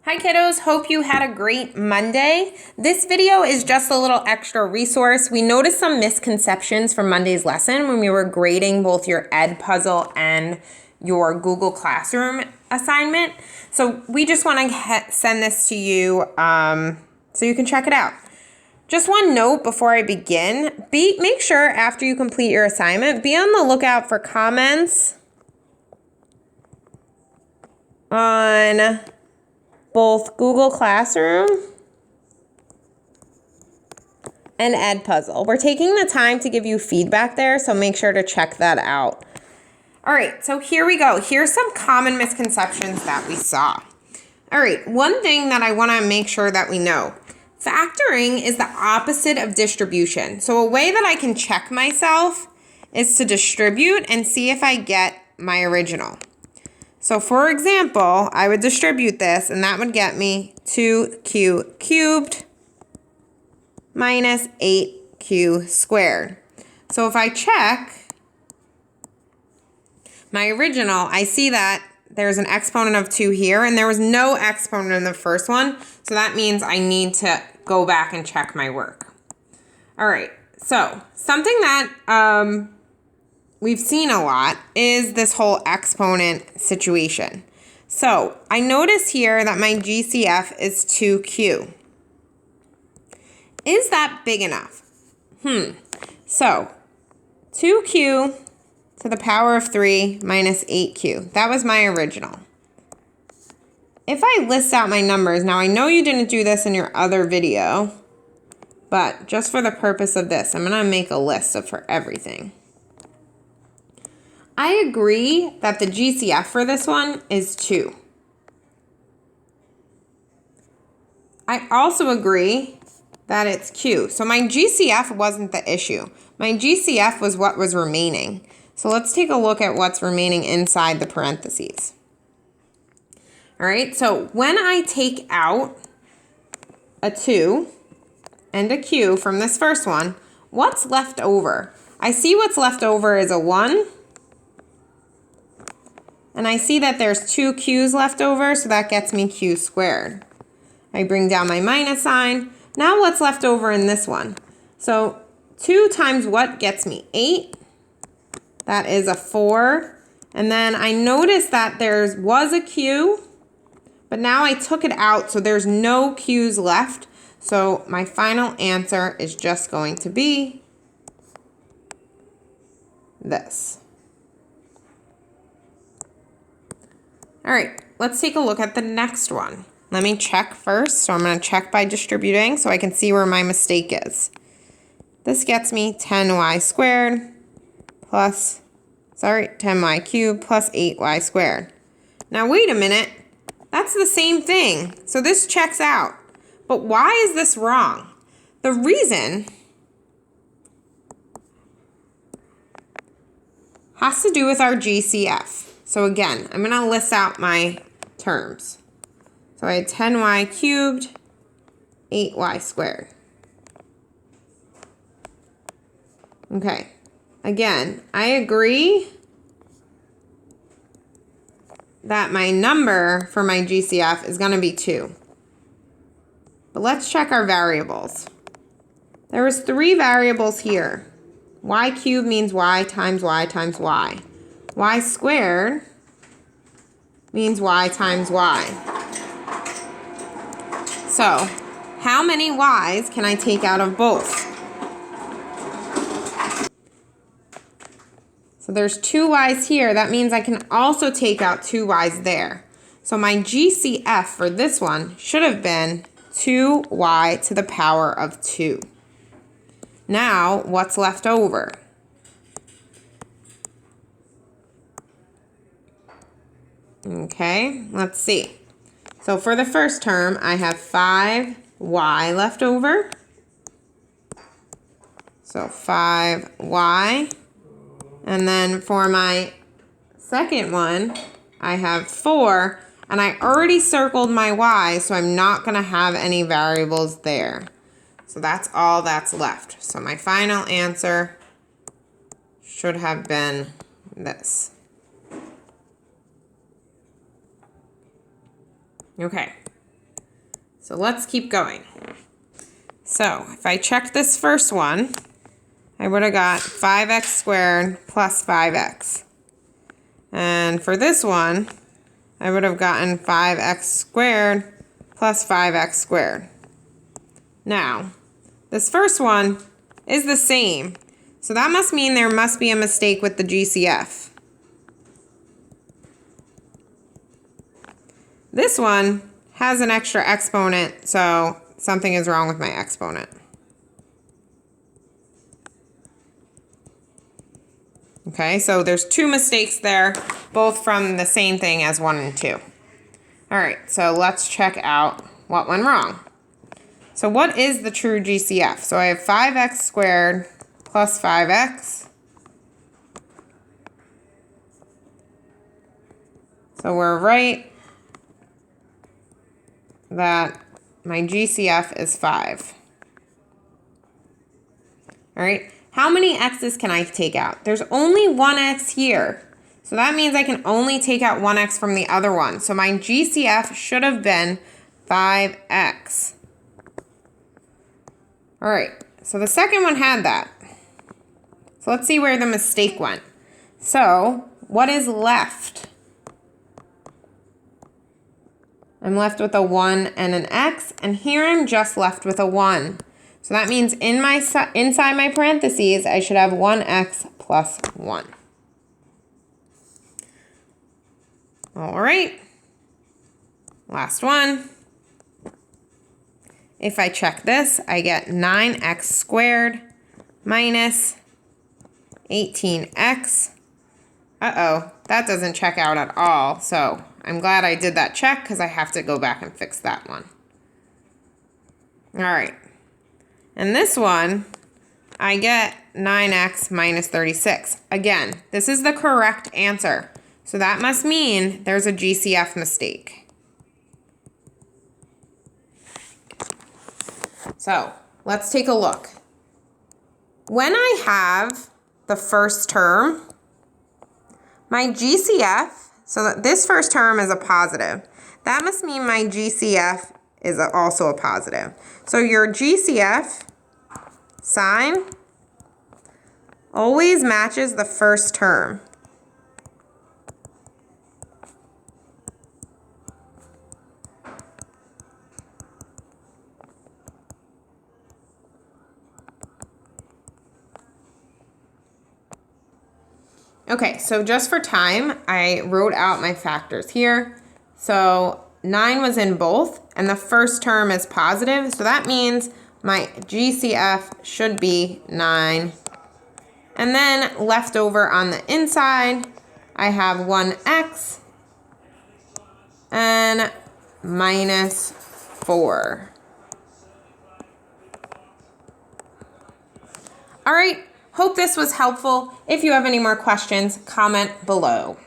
Hi kiddos, hope you had a great Monday. This video is just a little extra resource. We noticed some misconceptions from Monday's lesson when we were grading both your Ed puzzle and your Google Classroom assignment. So we just want to send this to you so you can check it out. Just one note before I begin, make sure after you complete your assignment, be on the lookout for comments on both Google Classroom and Ed Puzzle. We're taking the time to give you feedback there, so make sure to check that out. All right, so here we go. Here's some common misconceptions that we saw. All right, one thing that I want to make sure that we know. Factoring is the opposite of distribution. So a way that I can check myself is to distribute and see if I get my original. So for example, I would distribute this and that would get me 2q cubed minus 8q squared. So if I check my original, I see that there's an exponent of 2 here and there was no exponent in the first one. So that means I need to go back and check my work. All right, so something that we've seen a lot is this whole exponent situation. So I notice here that my GCF is 2q. Is that big enough? So 2q to the power of 3 minus 8q. That was my original. If I list out my numbers, now I know you didn't do this in your other video, but just for the purpose of this, I'm going to make a list for everything. I agree that the GCF for this one is 2. I also agree that it's Q. So my GCF wasn't the issue. My GCF was what was remaining. So let's take a look at what's remaining inside the parentheses. All right, so when I take out a 2 and a Q from this first one, what's left over? I see what's left over is a 1. And I see that there's 2 q's left over, so that gets me q squared. I bring down my minus sign. Now what's left over in this one? So 2 times what gets me 8? That is a 4. And then I noticed that there was a q, but now I took it out, so there's no q's left. So my final answer is just going to be this. All right, let's take a look at the next one. Let me check first. So I'm going to check by distributing so I can see where my mistake is. This gets me 10y squared plus, 10y cubed plus 8y squared. Now wait a minute, that's the same thing. So this checks out. But why is this wrong? The reason has to do with our GCF. So again, I'm going to list out my terms. So I had 10y cubed, 8y squared. Okay, again, I agree that my number for my GCF is going to be 2. But let's check our variables. There was 3 variables here. Y cubed means y times y times y. Y squared means y times y. So, how many y's can I take out of both? So there's 2 y's here. That means I can also take out 2 y's there. So my GCF for this one should have been 2y to the power of 2. Now, what's left over? Okay, let's see. So for the first term, I have 5y left over. So 5y. And then for my second one, I have 4. And I already circled my y, so I'm not going to have any variables there. So that's all that's left. So my final answer should have been this. Okay, So let's keep going. So if I check this first one, I would have got 5x squared plus 5x. And for this one, I would have gotten 5x squared plus 5x squared. Now, this first one is the same. So that must mean there must be a mistake with the GCF. This one has an extra exponent, so something is wrong with my exponent. Okay, so there's two mistakes there, both from the same thing as 1 and 2. All right, so let's check out what went wrong. So what is the true GCF? So I have 5x squared plus 5x. So we're right that my GCF is 5. All right, how many x's can I take out? There's only one x here. So that means I can only take out one x from the other one. So my GCF should have been 5x. All right, so the second one had that. So let's see where the mistake went. So what is left? I'm left with a 1 and an x, and here I'm just left with a 1. So that means inside my parentheses, I should have 1x plus 1. All right, last one. If I check this, I get 9x squared minus 18x. Uh-oh, that doesn't check out at all. So I'm glad I did that check because I have to go back and fix that one. All right. And this one, I get 9x minus 36. Again, this is the correct answer. So that must mean there's a GCF mistake. So let's take a look. When I have the first term, my GCF, so that this first term is a positive, that must mean my GCF is also a positive. So your GCF sign always matches the first term. Okay, so just for time, I wrote out my factors here. So 9 was in both, and the first term is positive, so that means my GCF should be 9. And then left over on the inside, I have 1x and minus 4. All right. Hope this was helpful. If you have any more questions, comment below.